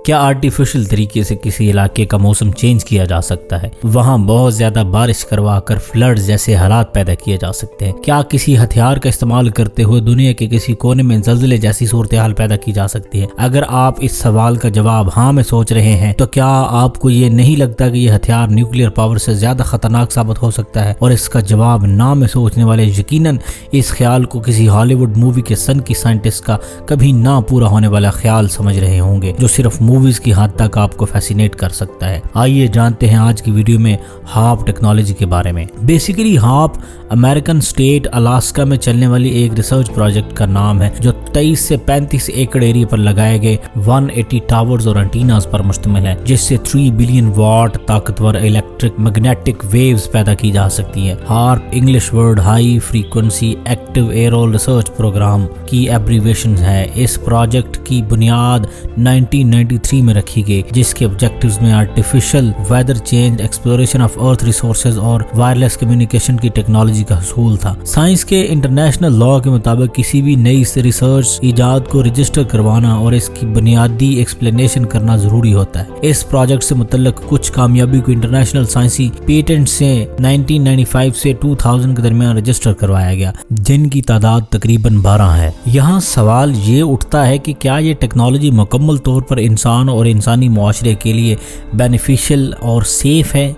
کیا آرٹیفیشل طریقے سے کسی علاقے کا موسم چینج کیا جا سکتا ہے؟ وہاں بہت زیادہ بارش کروا کر فلڈ جیسے حالات پیدا کیے جا سکتے ہیں؟ کیا کسی ہتھیار کا استعمال کرتے ہوئے دنیا کے کسی کونے میں زلزلے جیسی صورتحال پیدا کی جا سکتی ہے؟ اگر آپ اس سوال کا جواب ہاں میں سوچ رہے ہیں تو کیا آپ کو یہ نہیں لگتا کہ یہ ہتھیار نیوکلیئر پاور سے زیادہ خطرناک ثابت ہو سکتا ہے؟ اور اس کا جواب نہ میں سوچنے والے یقیناً اس خیال کو کسی ہالی ووڈ مووی کے سن کی سائنٹسٹ کا کبھی نہ پورا ہونے والا خیال سمجھ رہے ہوں گے جو صرف موویز کی حد تک آپ کو فیسینیٹ کر سکتا ہے۔ آئیے جانتے ہیں آج کی ویڈیو میں ہارپ ٹیکنالوجی کے بارے میں۔ Basically HAARP American state Alaska میں چلنے والی ایک ریسرچ پروجیکٹ کا نام ہے جو 23 سے 35 ایکڑ ایریا پر لگائے گئے 180 ٹاورز اور انٹیناز پر مشتمل ہے، جس سے 3 بلین واٹ طاقتور الیکٹرک میگنیٹک ویوز پیدا کی جا سکتی ہیں۔ HAARP English word high frequency active auroral research program کی ایبریویشن ہے۔ اس پروجیکٹ کی بنیاد 1993 میں رکھی گئی، جس کے آبجیکٹیوز میں artificial weather change, exploration of earth resources اور وائرلیس کمیونیکیشن کی ٹیکنالوجی کا حصول تھا۔ سائنس کے انٹرنیشنل لاء کے مطابق کسی بھی نئی ریسرچ ایجاد کو رجسٹر کروانا اور اس کی بنیادی ایکسپلینیشن کرنا ضروری ہوتا ہے۔ اس پروجیکٹ سے متعلق کچھ کامیابی کو انٹرنیشنل سائنسی پیٹنٹ سے 1995 سے 2000 کے درمیان رجسٹر کروایا گیا، جن کی تعداد تقریباً 12 ہے۔ یہاں سوال یہ اٹھتا ہے کہ کیا یہ ٹیکنالوجی مکمل طور پر انسان اور انسانی معاشرے کے لیے بینیفیشل اور سیف ہے؟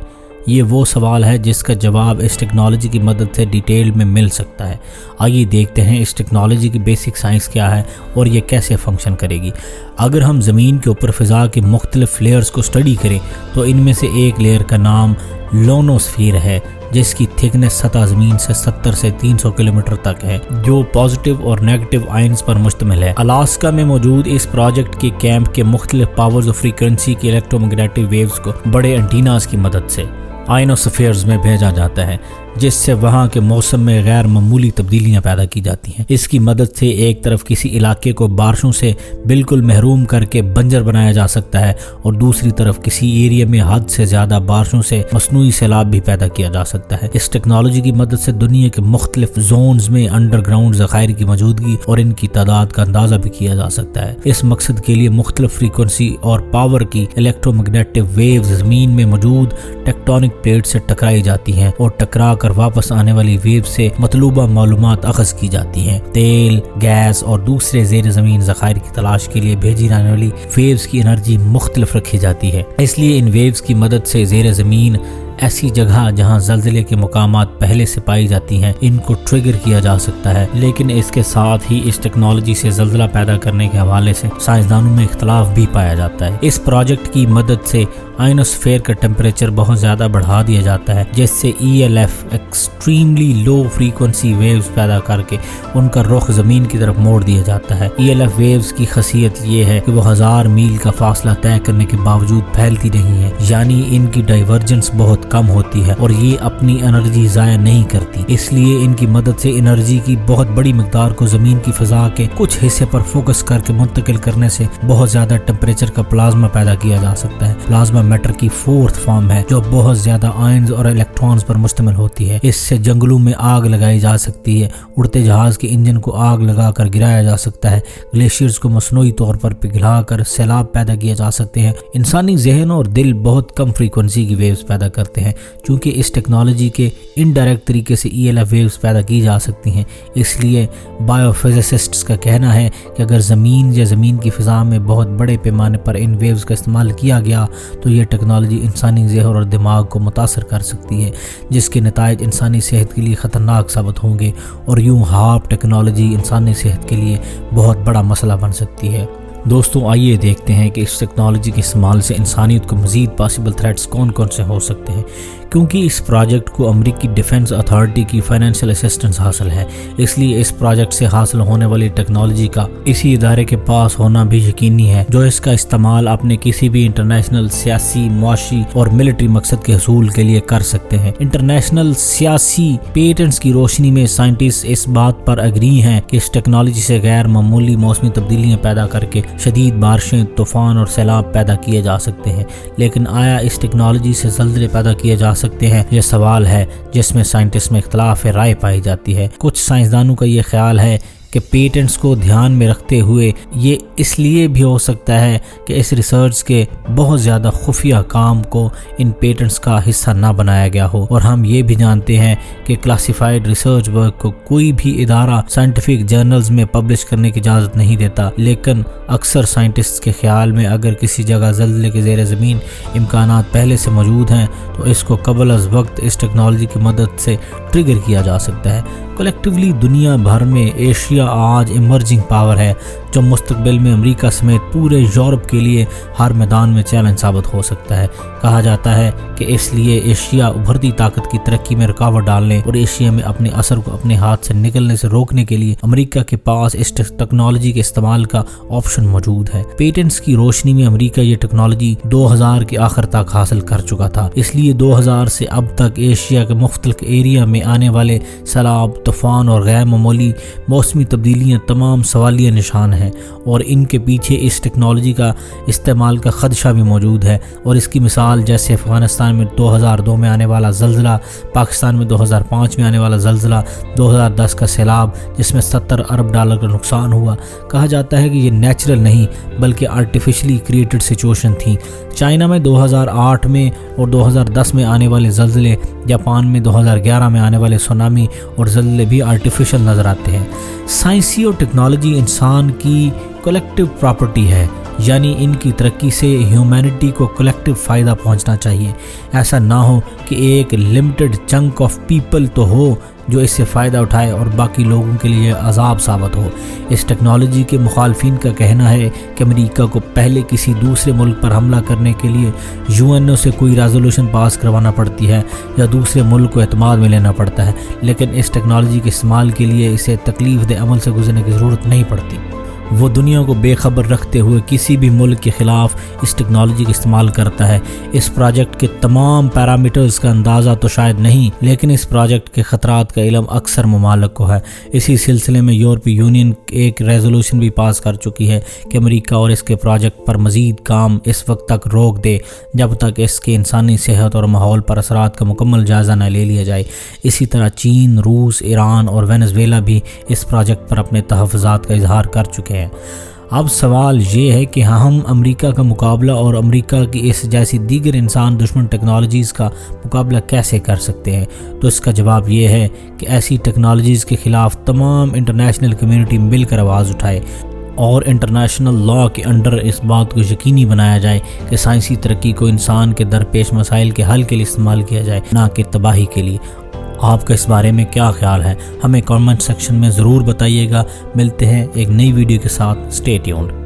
یہ وہ سوال ہے جس کا جواب اس ٹیکنالوجی کی مدد سے ڈیٹیل میں مل سکتا ہے۔ آئیے دیکھتے ہیں اس ٹیکنالوجی کی بیسک سائنس کیا ہے اور یہ کیسے فنکشن کرے گی۔ اگر ہم زمین کے اوپر فضا کے مختلف لیئرز کو اسٹڈی کریں تو ان میں سے ایک لیئر کا نام لونوسفیر ہے، جس کی تھکنس سطح زمین سے 70 سے 300 کلومیٹر تک ہے، جو پازیٹیو اور نیگیٹو آئنز پر مشتمل ہے۔ الاسکا میں موجود اس پروجیکٹ کے کیمپ کے مختلف پاورز اور فریکوینسی کے الیکٹرو میگنیٹک ویوز کو بڑے انٹیناز کی مدد سے آئنوسفیئرز میں بھیجا جاتا ہے، جس سے وہاں کے موسم میں غیر معمولی تبدیلیاں پیدا کی جاتی ہیں۔ اس کی مدد سے ایک طرف کسی علاقے کو بارشوں سے بالکل محروم کر کے بنجر بنایا جا سکتا ہے اور دوسری طرف کسی ایریا میں حد سے زیادہ بارشوں سے مصنوعی سیلاب بھی پیدا کیا جا سکتا ہے۔ اس ٹیکنالوجی کی مدد سے دنیا کے مختلف زونز میں انڈر گراؤنڈ ذخائر کی موجودگی اور ان کی تعداد کا اندازہ بھی کیا جا سکتا ہے۔ اس مقصد کے لیے مختلف فریکوینسی اور پاور کی الیکٹرو میگنیٹک ویوز زمین میں موجود ٹیکٹونک پلیٹ سے ٹکرائی جاتی ہیں اور ٹکرا کر واپس آنے والی ویو سے مطلوبہ معلومات اخذ کی جاتی ہیں۔ تیل، گیس اور دوسرے زیر زمین ذخائر کی تلاش کے لیے بھیجی جانے والی ویوز کی انرجی مختلف رکھی جاتی ہے، اس لیے ان ویوز کی مدد سے زیر زمین ایسی جگہ جہاں زلزلے کے مقامات پہلے سے پائی جاتی ہیں ان کو ٹریگر کیا جا سکتا ہے۔ لیکن اس کے ساتھ ہی اس ٹیکنالوجی سے زلزلہ پیدا کرنے کے حوالے سے سائنسدانوں میں اختلاف بھی پایا جاتا ہے۔ اس پروجیکٹ کی مدد سے آئنوسفیئر کا ٹیمپریچر بہت زیادہ بڑھا دیا جاتا ہے، جس سے ELF extremely low frequency waves پیدا کر کے ان کا رخ زمین کی طرف موڑ دیا جاتا ہے۔ ELF ویوز کی خاصیت یہ ہے کہ وہ 1000 میل کا فاصلہ طے کرنے کے باوجود پھیلتی نہیں ہے، یعنی ان کی ڈائیورجنس بہت کم ہوتی ہے اور یہ اپنی انرجی ضائع نہیں کرتی، اس لیے ان کی مدد سے انرجی کی بہت بڑی مقدار کو زمین کی فضا کے کچھ حصے پر فوکس کر کے منتقل کرنے سے بہت زیادہ ٹیمپریچر کا پلازما پیدا کیا جا سکتا ہے۔ پلازما میٹر کی 4th فارم ہے جو بہت زیادہ آئنز اور الیکٹرانز پر مشتمل ہوتی ہے۔ اس سے جنگلوں میں آگ لگائی جا سکتی ہے، اڑتے جہاز کے انجن کو آگ لگا کر گرایا جا سکتا ہے، گلیشیئرز کو مصنوعی طور پر پگھلا کر سیلاب پیدا کیے جا سکتے ہیں۔ انسانی ذہن اور دل بہت کم فریکوینسی کی ویوز پیدا کرتے ہیں، چونکہ اس ٹیکنالوجی کے انڈائریکٹ طریقے سے ELF ویوز پیدا کی جا سکتی ہیں۔ اس لیے بایو فزسسٹس کا کہنا ہے کہ اگر زمین یا زمین کی فضا میں بہت بڑے پیمانے پر ان ویوز کا استعمال کیا گیا تو یہ ٹیکنالوجی انسانی ذہن اور دماغ کو متاثر کر سکتی ہے، جس کے نتائج انسانی صحت کے لیے خطرناک ثابت ہوں گے، اور یوں ہارپ ٹیکنالوجی انسانی صحت کے لیے بہت بڑا مسئلہ بن سکتی ہے۔ دوستوں آئیے دیکھتے ہیں کہ اس ٹیکنالوجی کے استعمال سے انسانیت کو مزید پاسبل تھریٹس کون کون سے ہو سکتے ہیں۔ کیونکہ اس پروجیکٹ کو امریکی ڈیفنس اتھارٹی کی فائنینشیل اسسٹنس حاصل ہے، اس لیے اس پروجیکٹ سے حاصل ہونے والی ٹیکنالوجی کا اسی ادارے کے پاس ہونا بھی یقینی ہے جو اس کا استعمال اپنے کسی بھی انٹرنیشنل سیاسی، معاشی اور ملٹری مقصد کے حصول کے لیے کر سکتے ہیں۔ انٹرنیشنل سیاسی پیٹنٹس کی روشنی میں سائنٹسٹ اس بات پر اگری ہیں کہ اس ٹیکنالوجی سے غیر معمولی موسمی تبدیلیاں پیدا کر کے شدید بارشیں، طوفان اور سیلاب پیدا کیے جا سکتے ہیں۔ لیکن آیا اس ٹیکنالوجی سے زلزلے پیدا کیے جا سکتے ہیں؟ یہ سوال ہے جس میں سائنٹسٹ میں اختلاف رائے پائی جاتی ہے۔ کچھ سائنسدانوں کا یہ خیال ہے کہ پیٹنٹس کو دھیان میں رکھتے ہوئے یہ اس لیے بھی ہو سکتا ہے کہ اس ریسرچ کے بہت زیادہ خفیہ کام کو ان پیٹنٹس کا حصہ نہ بنایا گیا ہو، اور ہم یہ بھی جانتے ہیں کہ کلاسیفائڈ ریسرچ ورک کو کوئی بھی ادارہ سائنٹیفک جرنلز میں پبلش کرنے کی اجازت نہیں دیتا، لیکن اکثر سائنٹسٹ کے خیال میں اگر کسی جگہ زلزلے کے زیر زمین امکانات پہلے سے موجود ہیں تو اس کو قبل از وقت اس ٹیکنالوجی کی مدد سے ٹریگر کیا جا سکتا ہے۔ کلیکٹیولی دنیا بھر میں ایشیا آج ایمرجنگ پاور ہے جو مستقبل میں امریکہ سمیت پورے یورپ کے لیے ہر میدان میں چیلنج ثابت ہو سکتا ہے۔ کہا جاتا ہے کہ اس لیے ایشیا ابھرتی طاقت کی ترقی میں رکاوٹ ڈالنے اور ایشیا میں اپنے اثر کو اپنے ہاتھ سے نکلنے سے روکنے کے لیے امریکہ کے پاس اس ٹیکنالوجی کے استعمال کا آپشن موجود ہے۔ پیٹنٹس کی روشنی میں امریکہ یہ ٹیکنالوجی 2000 کے آخر تک حاصل کر چکا تھا، اس لیے 2000 سے اب تک ایشیا کے مختلف ایریا میں آنے والے سیلاب، طوفان اور غیر معمولی موسمی تبدیلیاں تمام سوالیہ نشان ہیں، اور ان کے پیچھے اس ٹیکنالوجی کا استعمال کا خدشہ بھی موجود ہے۔ اور اس کی مثال جیسے افغانستان میں 2002 میں آنے والا زلزلہ، پاکستان میں 2005 میں آنے والا زلزلہ، 2010 کا سیلاب جس میں $70 ارب کا نقصان ہوا۔ کہا جاتا ہے کہ یہ نیچرل نہیں بلکہ آرٹیفیشلی کریٹڈ سچویشن تھی۔ چائنا میں 2008 میں اور 2010 میں آنے والے زلزلے، جاپان میں 2011 میں آنے والے سونامی اور زلزلے بھی آرٹیفیشل نظر آتے ہیں۔ سائنسی اور ٹیکنالوجی انسان کی کلیکٹیو پراپرٹی ہے، یعنی ان کی ترقی سے ہیومینٹی کو کلیکٹیو فائدہ پہنچنا چاہیے۔ ایسا نہ ہو کہ ایک لمیٹڈ چنک آف پیپل تو ہو جو اس سے فائدہ اٹھائے اور باقی لوگوں کے لیے عذاب ثابت ہو۔ اس ٹیکنالوجی کے مخالفین کا کہنا ہے کہ امریکہ کو پہلے کسی دوسرے ملک پر حملہ کرنے کے لیے UN سے کوئی ریزولوشن پاس کروانا پڑتی ہے یا دوسرے ملک کو اعتماد میں لینا پڑتا ہے، لیکن اس ٹیکنالوجی کے استعمال کے لیے اسے تکلیف دہ عمل سے گزرنے کی ضرورت نہیں پڑتی۔ وہ دنیا کو بے خبر رکھتے ہوئے کسی بھی ملک کے خلاف اس ٹیکنالوجی کا استعمال کرتا ہے۔ اس پروجیکٹ کے تمام پیرامیٹرز کا اندازہ تو شاید نہیں، لیکن اس پروجیکٹ کے خطرات کا علم اکثر ممالک کو ہے۔ اسی سلسلے میں یورپی یونین ایک ریزولوشن بھی پاس کر چکی ہے کہ امریکہ اور اس کے پروجیکٹ پر مزید کام اس وقت تک روک دے جب تک اس کے انسانی صحت اور ماحول پر اثرات کا مکمل جائزہ نہ لے لیا جائے۔ اسی طرح چین، روس، ایران اور وینزویلا بھی اس پروجیکٹ پر اپنے تحفظات کا اظہار کر چکے ہیں۔ اب سوال یہ ہے کہ ہم امریکہ کا مقابلہ اور امریکہ کی اس جیسی دیگر انسان دشمن ٹیکنالوجیز کا مقابلہ کیسے کر سکتے ہیں؟ تو اس کا جواب یہ ہے کہ ایسی ٹیکنالوجیز کے خلاف تمام انٹرنیشنل کمیونٹی مل کر آواز اٹھائے اور انٹرنیشنل لاء کے انڈر اس بات کو یقینی بنایا جائے کہ سائنسی ترقی کو انسان کے درپیش مسائل کے حل کے لیے استعمال کیا جائے، نہ کہ تباہی کے لیے۔ آپ کا اس بارے میں کیا خیال ہے؟ ہمیں کامنٹ سیکشن میں ضرور بتائیے گا۔ ملتے ہیں ایک نئی ویڈیو کے ساتھ، اسٹے ٹیونڈ۔